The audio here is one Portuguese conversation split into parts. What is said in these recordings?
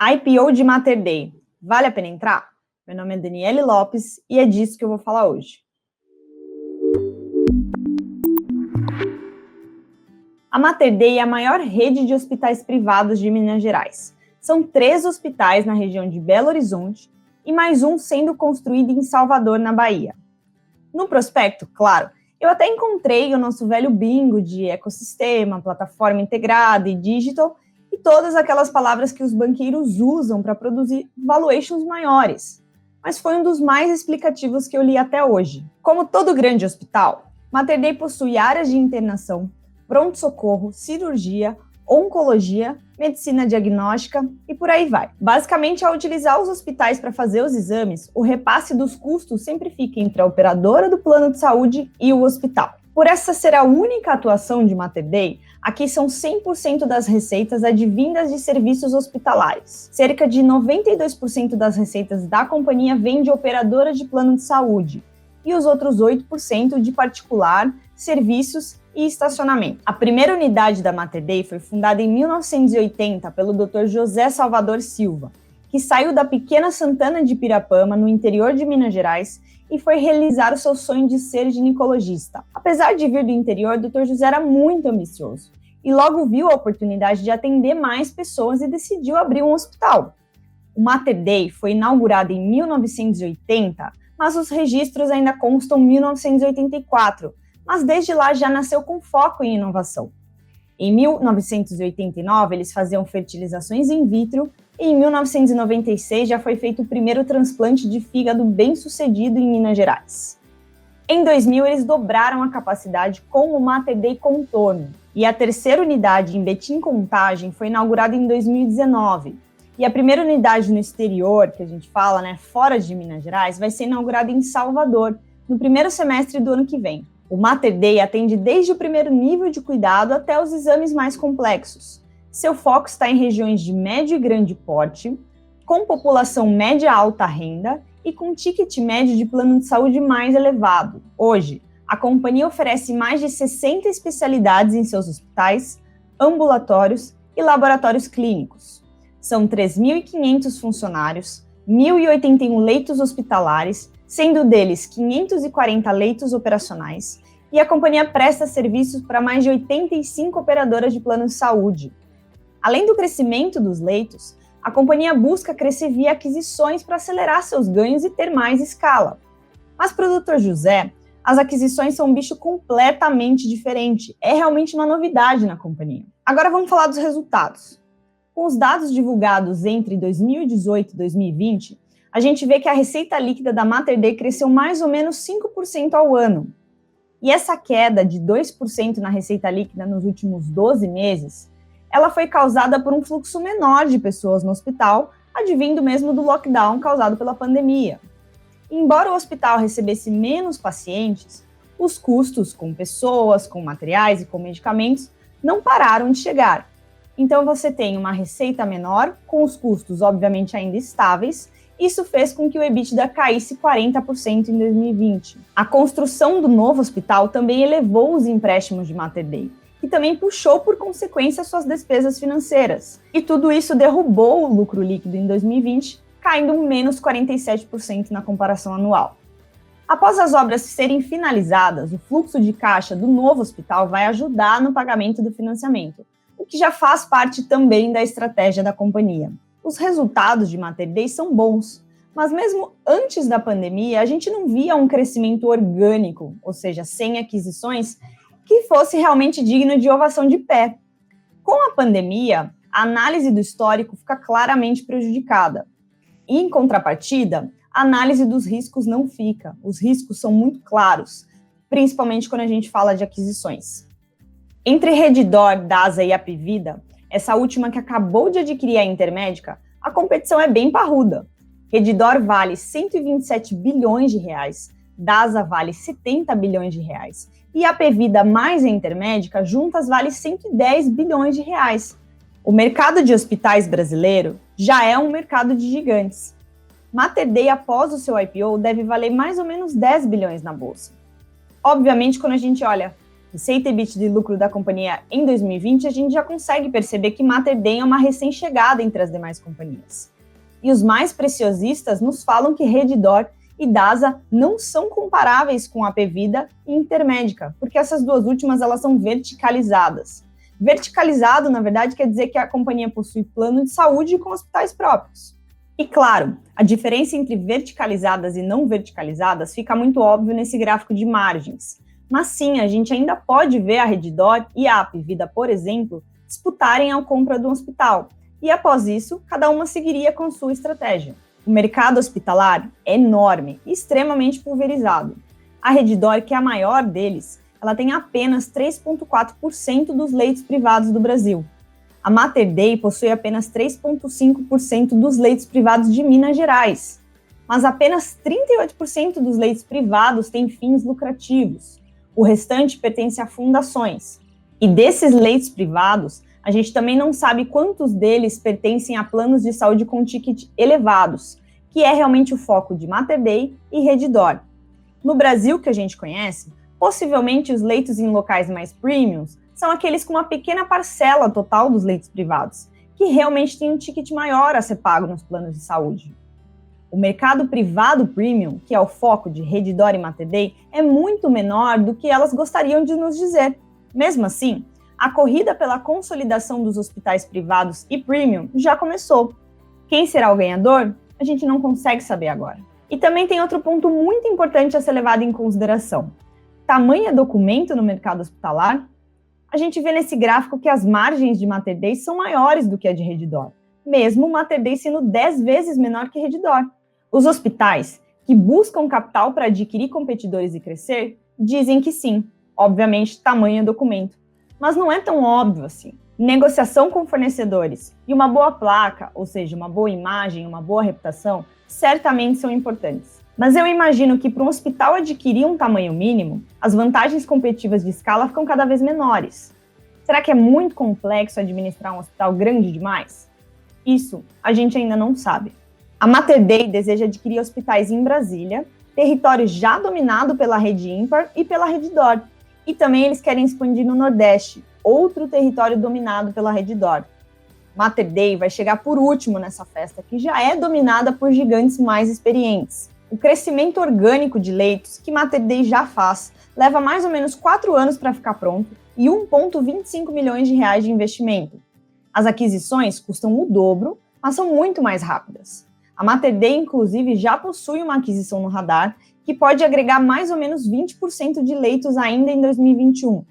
IPO de Mater Dei. Vale a pena entrar? Meu nome é Daniele Lopes e é disso que eu vou falar hoje. A Mater Dei é a maior rede de hospitais privados de Minas Gerais. São 3 hospitais na região de Belo Horizonte e mais um sendo construído em Salvador, na Bahia. No prospecto, claro, eu até encontrei o nosso velho bingo de ecossistema, plataforma integrada e digital e todas aquelas palavras que os banqueiros usam para produzir valuations maiores. Mas foi um dos mais explicativos que eu li até hoje. Como todo grande hospital, Mater Dei possui áreas de internação, pronto-socorro, cirurgia, oncologia, medicina diagnóstica e por aí vai. Basicamente, ao utilizar os hospitais para fazer os exames, o repasse dos custos sempre fica entre a operadora do plano de saúde e o hospital. Por essa ser a única atuação de Mater Dei, aqui são 100% das receitas advindas de serviços hospitalares. Cerca de 92% das receitas da companhia vem de operadoras de plano de saúde e os outros 8% de particular, serviços e estacionamento. A primeira unidade da Mater Dei foi fundada em 1980 pelo Dr. José Salvador Silva, que saiu da pequena Santana de Pirapama, no interior de Minas Gerais, e foi realizar o seu sonho de ser ginecologista. Apesar de vir do interior, o Dr. José era muito ambicioso e logo viu a oportunidade de atender mais pessoas e decidiu abrir um hospital. O Mater Dei foi inaugurado em 1980, mas os registros ainda constam 1984, mas desde lá já nasceu com foco em inovação. Em 1989, eles faziam fertilizações in vitro e em 1996 já foi feito o primeiro transplante de fígado bem-sucedido em Minas Gerais. Em 2000, eles dobraram a capacidade com o Mater Dei Contorno, e a terceira unidade em Betim Contagem foi inaugurada em 2019. E a primeira unidade no exterior, que a gente fala, fora de Minas Gerais, vai ser inaugurada em Salvador, no primeiro semestre do ano que vem. O Mater Dei atende desde o primeiro nível de cuidado até os exames mais complexos. Seu foco está em regiões de médio e grande porte, com população média alta renda e com ticket médio de plano de saúde mais elevado. Hoje, a companhia oferece mais de 60 especialidades em seus hospitais, ambulatórios e laboratórios clínicos. São 3.500 funcionários, 1.081 leitos hospitalares, sendo deles 540 leitos operacionais, e a companhia presta serviços para mais de 85 operadoras de plano de saúde. Além do crescimento dos leitos, a companhia busca crescer via aquisições para acelerar seus ganhos e ter mais escala. Mas para o Dr. José, as aquisições são um bicho completamente diferente, é realmente uma novidade na companhia. Agora vamos falar dos resultados. Com os dados divulgados entre 2018 e 2020, a gente vê que a receita líquida da Mater Dei cresceu mais ou menos 5% ao ano. E essa queda de 2% na receita líquida nos últimos 12 meses, ela foi causada por um fluxo menor de pessoas no hospital, advindo mesmo do lockdown causado pela pandemia. E embora o hospital recebesse menos pacientes, os custos com pessoas, com materiais e com medicamentos não pararam de chegar. Então você tem uma receita menor, com os custos obviamente ainda estáveis. Isso fez com que o EBITDA caísse 40% em 2020. A construção do novo hospital também elevou os empréstimos de Mater Dei, e também puxou por consequência suas despesas financeiras. E tudo isso derrubou o lucro líquido em 2020, caindo menos 47% na comparação anual. Após as obras serem finalizadas, o fluxo de caixa do novo hospital vai ajudar no pagamento do financiamento, o que já faz parte também da estratégia da companhia. Os resultados de Mater Dei são bons, mas mesmo antes da pandemia, a gente não via um crescimento orgânico, ou seja, sem aquisições, que fosse realmente digno de ovação de pé. Com a pandemia, a análise do histórico fica claramente prejudicada. E, em contrapartida, a análise dos riscos não fica. Os riscos são muito claros, principalmente quando a gente fala de aquisições. Entre Redditor, Dasa e Apivida, essa última que acabou de adquirir a Intermédica, a competição é bem parruda. Redditor vale 127 bilhões de reais, Dasa vale 70 bilhões de reais, e a Apivida mais a Intermédica juntas vale 110 bilhões de reais. O mercado de hospitais brasileiro já é um mercado de gigantes. Mater Dei, após o seu IPO, deve valer mais ou menos 10 bilhões na bolsa. Obviamente, quando a gente olha receita EBITDA e lucro da companhia em 2020, a gente já consegue perceber que Mater Dei é uma recém-chegada entre as demais companhias. E os mais preciosistas nos falam que Redditor e DASA não são comparáveis com a Apvida e Intermédica, porque essas duas últimas elas são verticalizadas. Verticalizado, na verdade, quer dizer que a companhia possui plano de saúde com hospitais próprios. E claro, a diferença entre verticalizadas e não verticalizadas fica muito óbvio nesse gráfico de margens. Mas sim, a gente ainda pode ver a Redditor e a Apvida, por exemplo, disputarem a compra do hospital. E após isso, cada uma seguiria com sua estratégia. O mercado hospitalar é enorme e extremamente pulverizado. A Redditor, que é a maior deles, ela tem apenas 3,4% dos leitos privados do Brasil. A Mater Dei possui apenas 3,5% dos leitos privados de Minas Gerais. Mas apenas 38% dos leitos privados têm fins lucrativos. O restante pertence a fundações. E desses leitos privados, a gente também não sabe quantos deles pertencem a planos de saúde com ticket elevados, que é realmente o foco de Mater Dei e Redditor. No Brasil, que a gente conhece, possivelmente os leitos em locais mais premiums são aqueles com uma pequena parcela total dos leitos privados, que realmente tem um ticket maior a ser pago nos planos de saúde. O mercado privado premium, que é o foco de Redditor e Mater Dei, é muito menor do que elas gostariam de nos dizer. Mesmo assim, a corrida pela consolidação dos hospitais privados e premium já começou. Quem será o ganhador? A gente não consegue saber agora. E também tem outro ponto muito importante a ser levado em consideração. Tamanho documento no mercado hospitalar? A gente vê nesse gráfico que as margens de Mater Dei são maiores do que a de Redditor, mesmo Mater Dei sendo 10 vezes menor que Redditor. Os hospitais que buscam capital para adquirir competidores e crescer dizem que sim, obviamente tamanho documento. Mas não é tão óbvio assim. Negociação com fornecedores e uma boa placa, ou seja, uma boa imagem, uma boa reputação, certamente são importantes. Mas eu imagino que para um hospital adquirir um tamanho mínimo, as vantagens competitivas de escala ficam cada vez menores. Será que é muito complexo administrar um hospital grande demais? Isso a gente ainda não sabe. A Mater Dei deseja adquirir hospitais em Brasília, território já dominado pela Rede Ímpar e pela Redditor. E também eles querem expandir no Nordeste, outro território dominado pela Redditor. Mater Dei vai chegar por último nessa festa, que já é dominada por gigantes mais experientes. O crescimento orgânico de leitos que Mater Dei já faz leva mais ou menos 4 anos para ficar pronto e 1,25 milhões de reais de investimento. As aquisições custam o dobro, mas são muito mais rápidas. A Mater Dei, inclusive, já possui uma aquisição no radar que pode agregar mais ou menos 20% de leitos ainda em 2021.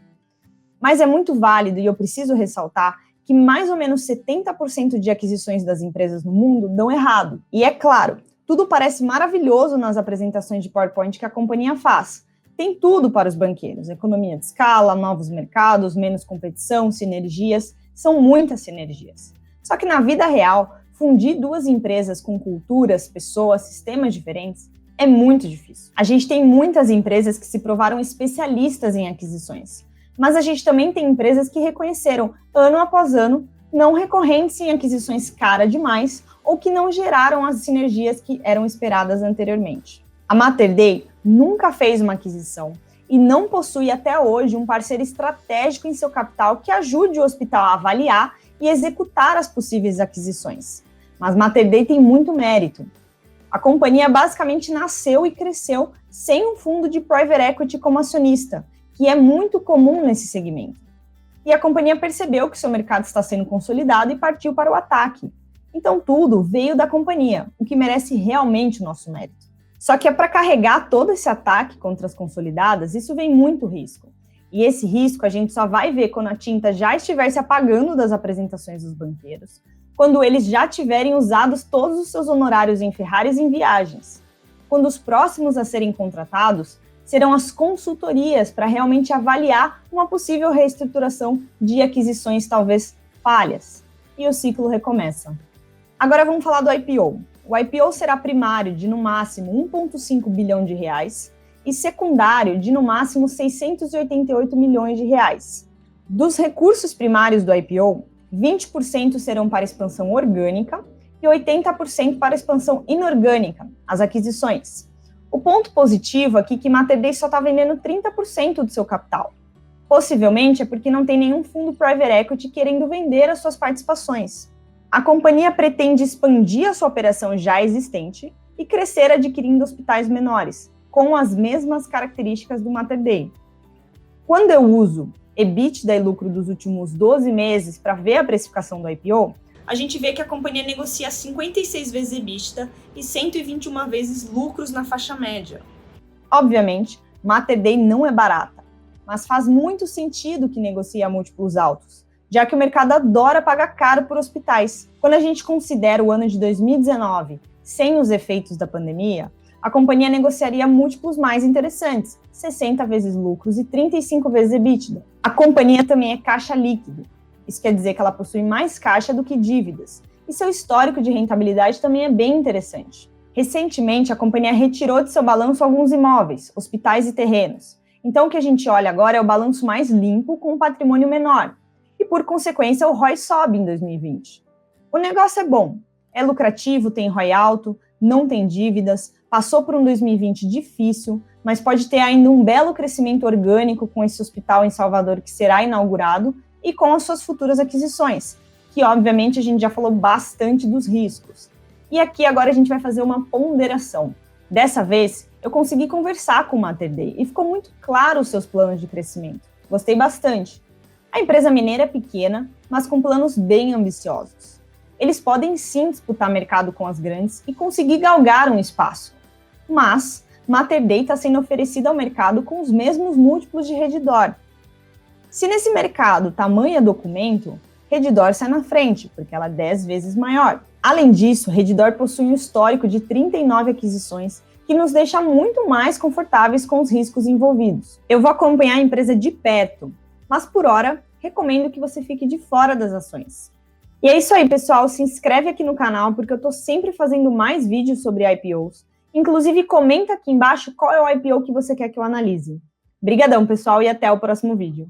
Mas é muito válido, e eu preciso ressaltar, que mais ou menos 70% de aquisições das empresas no mundo dão errado. E é claro, tudo parece maravilhoso nas apresentações de PowerPoint que a companhia faz. Tem tudo para os banqueiros: economia de escala, novos mercados, menos competição, sinergias. São muitas sinergias. Só que na vida real, fundir duas empresas com culturas, pessoas, sistemas diferentes é muito difícil. A gente tem muitas empresas que se provaram especialistas em aquisições, mas a gente também tem empresas que reconheceram, ano após ano, não recorrentes em aquisições cara demais ou que não geraram as sinergias que eram esperadas anteriormente. A Mater Dei nunca fez uma aquisição e não possui até hoje um parceiro estratégico em seu capital que ajude o hospital a avaliar e executar as possíveis aquisições. Mas Mater Dei tem muito mérito. A companhia basicamente nasceu e cresceu sem um fundo de private equity como acionista, que é muito comum nesse segmento. E a companhia percebeu que seu mercado está sendo consolidado e partiu para o ataque. Então tudo veio da companhia, o que merece realmente o nosso mérito. Só que é para carregar todo esse ataque contra as consolidadas, isso vem muito risco. E esse risco a gente só vai ver quando a tinta já estiver se apagando das apresentações dos banqueiros, quando eles já tiverem usados todos os seus honorários em Ferraris e em viagens. Quando os próximos a serem contratados serão as consultorias para realmente avaliar uma possível reestruturação de aquisições talvez falhas. E o ciclo recomeça. Agora vamos falar do IPO. O IPO será primário de no máximo 1,5 bilhão de reais e secundário de no máximo 688 milhões de reais. Dos recursos primários do IPO, 20% serão para expansão orgânica e 80% para expansão inorgânica, as aquisições. O ponto positivo aqui é que Mater Dei só está vendendo 30% do seu capital. Possivelmente é porque não tem nenhum fundo private equity querendo vender as suas participações. A companhia pretende expandir a sua operação já existente e crescer adquirindo hospitais menores, com as mesmas características do Mater Dei. Quando eu uso EBITDA e lucro dos últimos 12 meses para ver a precificação do IPO, a gente vê que a companhia negocia 56 vezes EBITDA e 121 vezes lucros na faixa média. Obviamente, Mater Dei não é barata, mas faz muito sentido que negocie a múltiplos altos, já que o mercado adora pagar caro por hospitais. Quando a gente considera o ano de 2019, sem os efeitos da pandemia, a companhia negociaria múltiplos mais interessantes, 60 vezes lucros e 35 vezes EBITDA. A companhia também é caixa líquido. Isso quer dizer que ela possui mais caixa do que dívidas. E seu histórico de rentabilidade também é bem interessante. Recentemente, a companhia retirou de seu balanço alguns imóveis, hospitais e terrenos. Então, o que a gente olha agora é o balanço mais limpo com um patrimônio menor. E, por consequência, o ROI sobe em 2020. O negócio é bom, é lucrativo, tem ROI alto, não tem dívidas, passou por um 2020 difícil, mas pode ter ainda um belo crescimento orgânico com esse hospital em Salvador que será inaugurado e com as suas futuras aquisições, que obviamente a gente já falou bastante dos riscos. E aqui agora a gente vai fazer uma ponderação. Dessa vez, eu consegui conversar com o Mater Dei e ficou muito claro os seus planos de crescimento. Gostei bastante. A empresa mineira é pequena, mas com planos bem ambiciosos. Eles podem sim disputar mercado com as grandes e conseguir galgar um espaço. Mas Mater Dei está sendo oferecida ao mercado com os mesmos múltiplos de Redditor. Se nesse mercado tamanho é documento, Redditor sai na frente, porque ela é 10 vezes maior. Além disso, Redditor possui um histórico de 39 aquisições, que nos deixa muito mais confortáveis com os riscos envolvidos. Eu vou acompanhar a empresa de perto, mas por hora, recomendo que você fique de fora das ações. E é isso aí, pessoal. Se inscreve aqui no canal, porque eu estou sempre fazendo mais vídeos sobre IPOs. Inclusive, comenta aqui embaixo qual é o IPO que você quer que eu analise. Obrigadão, pessoal, e até o próximo vídeo.